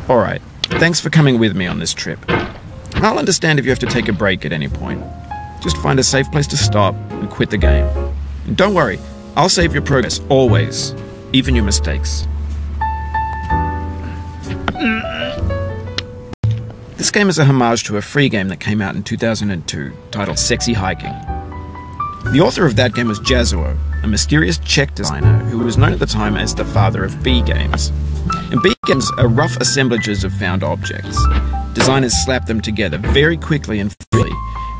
Alright, thanks for coming with me on this trip. I'll understand if you have to take a break at any point. Just find a safe place to stop and quit the game. And don't worry, I'll save your progress, always, even your mistakes. This game is a homage to a free game that came out in 2002, titled Sexy Hiking. The author of that game was Jazuo, a mysterious Czech designer who was known at the time as the father of B games. And B games are rough assemblages of found objects. Designers slap them together very quickly and freely,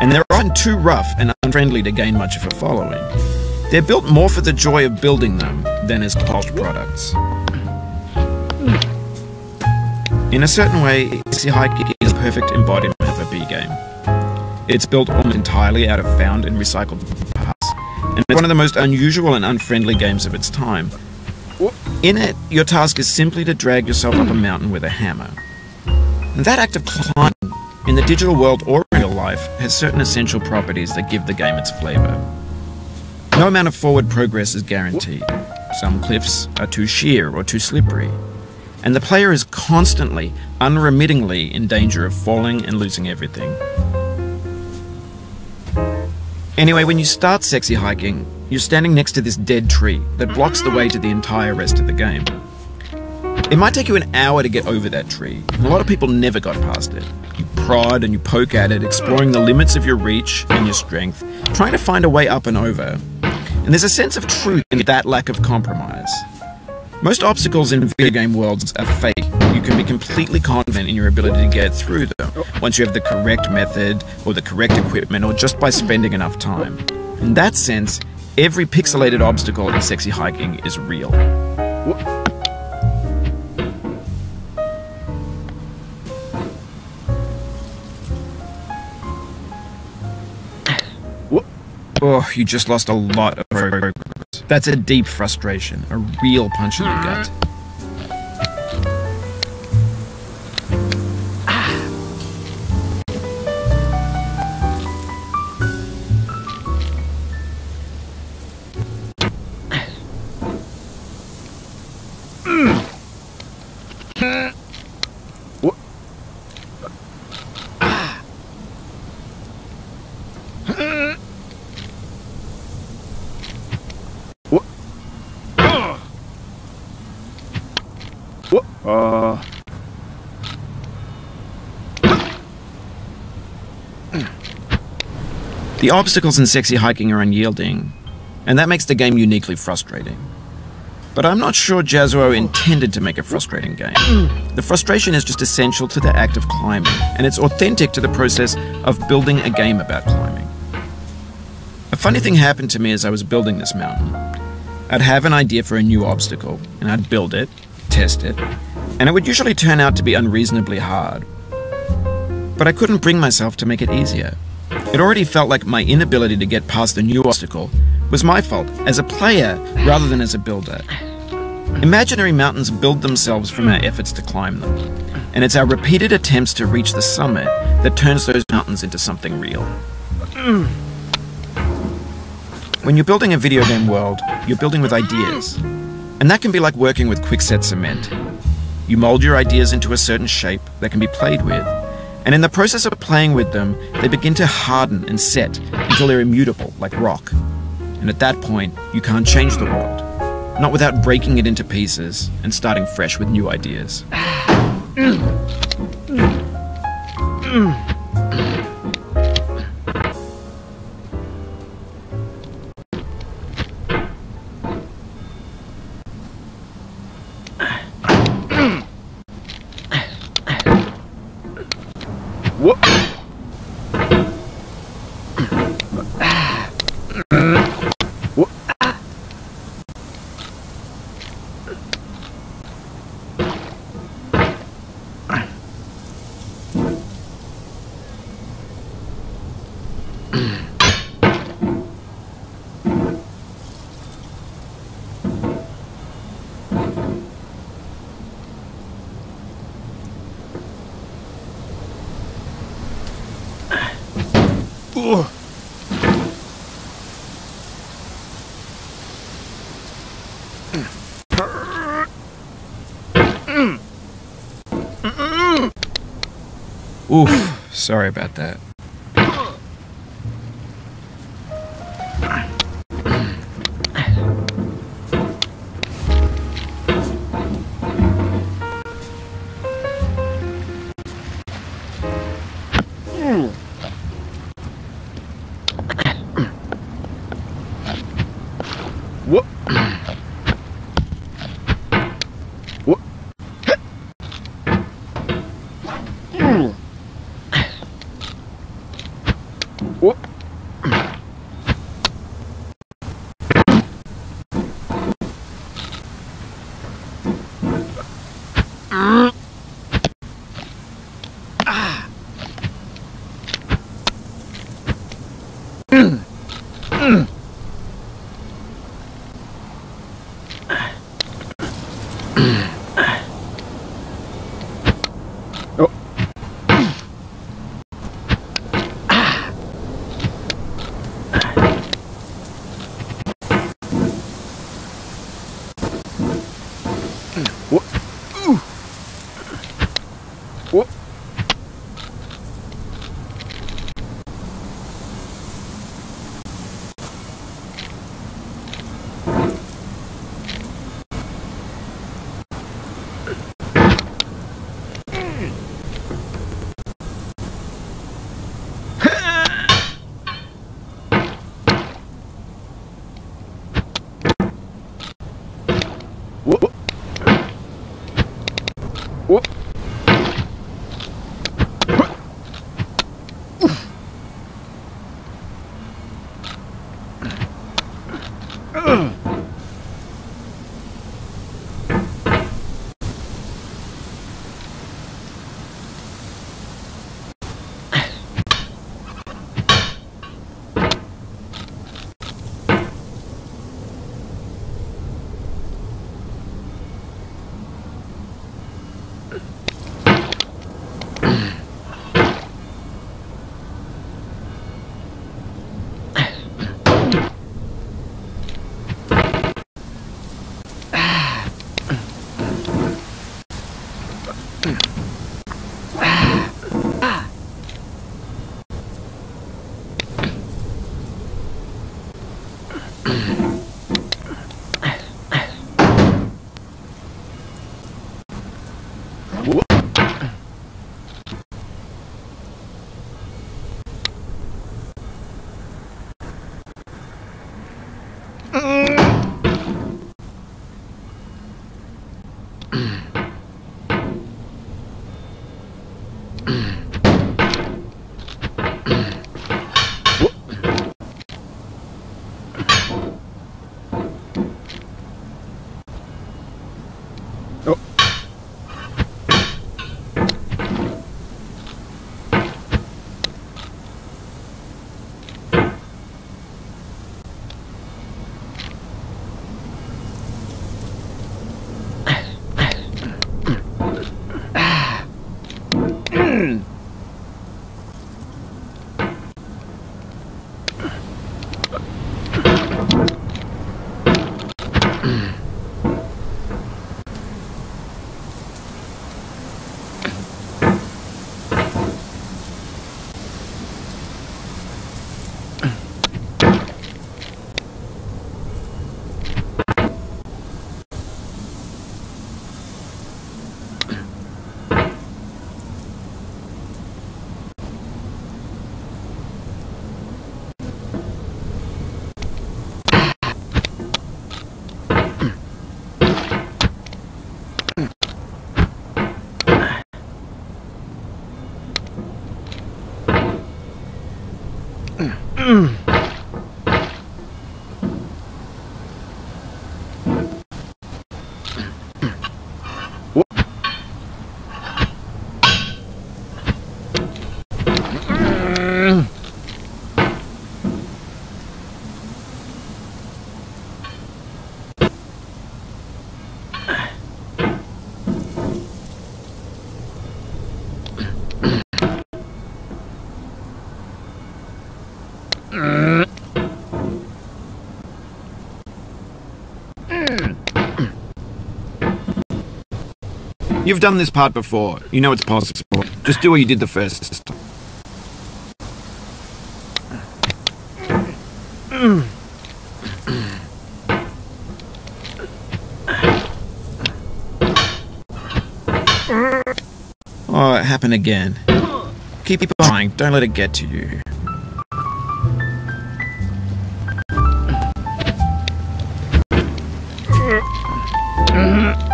and they're often too rough and unfriendly to gain much of a following. They're built more for the joy of building them than as polished products. In a certain way, Sexy Hiking is a perfect embodiment of a B game. It's built almost entirely out of found and recycled parts, and it's one of the most unusual and unfriendly games of its time. In it, your task is simply to drag yourself up a mountain with a hammer. And that act of climbing, in the digital world or in real life, has certain essential properties that give the game its flavor. No amount of forward progress is guaranteed. Some cliffs are too sheer or too slippery, and the player is constantly, unremittingly in danger of falling and losing everything. Anyway, when you start Sexy Hiking, you're standing next to this dead tree that blocks the way to the entire rest of the game. It might take you an hour to get over that tree, and a lot of people never got past it. You prod and you poke at it, exploring the limits of your reach and your strength, trying to find a way up and over. And there's a sense of truth in that lack of compromise. Most obstacles in video game worlds are fake. You can be completely confident in your ability to get through them once you have the correct method or the correct equipment or just by spending enough time. In that sense, every pixelated obstacle in Sexy Hiking is real. Oh, you just lost a lot of progress. That's a deep frustration, a real punch in the gut. The obstacles in Sexy Hiking are unyielding, and that makes the game uniquely frustrating. But I'm not sure Jazuo intended to make a frustrating game. The frustration is just essential to the act of climbing, and it's authentic to the process of building a game about climbing. A funny thing happened to me as I was building this mountain. I'd have an idea for a new obstacle, and I'd build it, test it, and it would usually turn out to be unreasonably hard. But I couldn't bring myself to make it easier. It already felt like my inability to get past the new obstacle was my fault as a player rather than as a builder. Imaginary mountains build themselves from our efforts to climb them, and it's our repeated attempts to reach the summit that turns those mountains into something real. When you're building a video game world, you're building with ideas, and that can be like working with quickset cement. You mold your ideas into a certain shape that can be played with, and in the process of playing with them, they begin to harden and set until they're immutable, like rock. And at that point, you can't change the world, not without breaking it into pieces and starting fresh with new ideas. Oof, sorry about that. Whoop. Whoop. Whoop. You've done this part before. You know it's possible. Just do what you did the first time. Oh, it happened again. Keep trying. Don't let it get to you. Mm-hmm.